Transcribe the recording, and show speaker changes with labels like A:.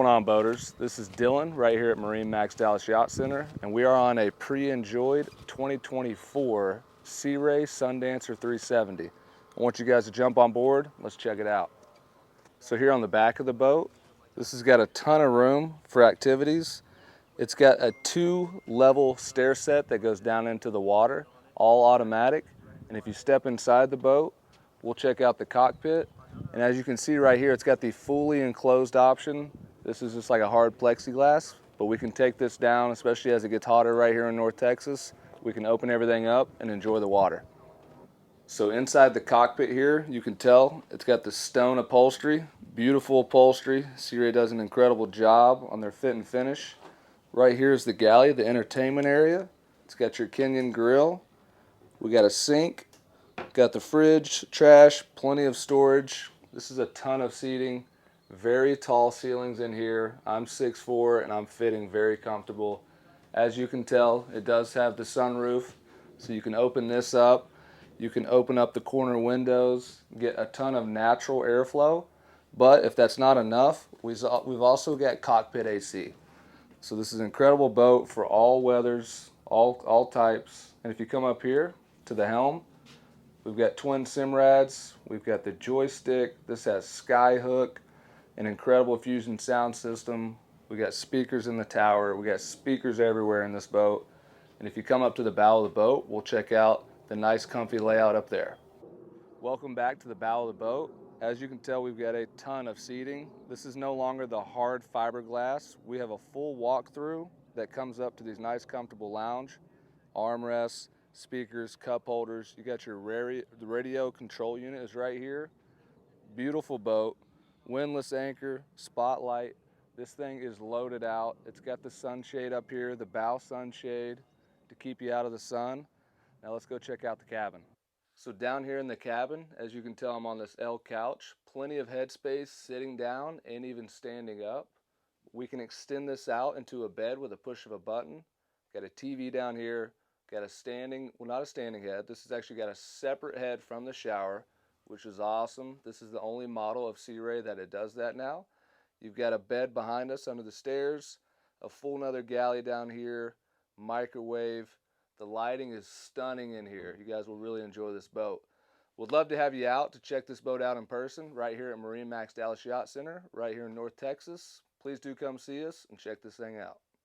A: on, boaters? This is Dylan right here at MarineMax Dallas Yacht Center, and we are on a pre-enjoyed 2024 Sea Ray Sundancer 370. I want you guys to jump on board. Let's check it out. So here on the back of the boat, this has got a ton of room for activities. It's got a 2-level stair set that goes down into the water, all automatic. And if you step inside the boat, we'll check out the cockpit. And as you can see right here, it's got the fully enclosed option. This is just like a hard plexiglass, but we can take this down, especially as it gets hotter right here in North Texas. We can open everything up and enjoy the water. So inside the cockpit here, you can tell it's got the stone upholstery, beautiful upholstery. Sea Ray does an incredible job on their fit and finish. Right here is the galley, the entertainment area. It's got your Kenyan grill. We got a sink, got the fridge, trash, plenty of storage. This is a ton of seating, very tall ceilings in here. I'm 6'4" and I'm fitting very comfortable. As you can tell, it does have the sunroof, so you can open this up. You can open up the corner windows, get a ton of natural airflow. But if that's not enough, we've also got cockpit AC. So this is an incredible boat for all weathers, all types. And if you come up here to the helm, we've got twin Simrads, we've got the joystick, this has Skyhook, an incredible fusion sound system. We got speakers in the tower, we got speakers everywhere in this boat. And if you come up to the bow of the boat, we'll check out the nice comfy layout up there. Welcome back to the bow of the boat. As you can tell, we've got a ton of seating. This is no longer the hard fiberglass. We have a full walkthrough that comes up to these nice comfortable lounge, armrests, speakers, cup holders. You got your the radio control unit is right here. Beautiful boat, windlass anchor, spotlight. This thing is loaded out. It's got the sunshade up here, the bow sunshade to keep you out of the sun. Now let's go check out the cabin. So down here in the cabin, as you can tell, I'm on this L couch. Plenty of headspace sitting down and even standing up. We can extend this out into a bed with a push of a button. Got a TV down here. Got a standing, well, not a standing head. This has actually got a separate head from the shower, which is awesome. This is the only model of Sea Ray that it does that now. You've got a bed behind us under the stairs, a full another galley down here, microwave. The lighting is stunning in here. You guys will really enjoy this boat. Would love to have you out to check this boat out in person right here at MarineMax Dallas Yacht Center, right here in North Texas. Please do come see us and check this thing out.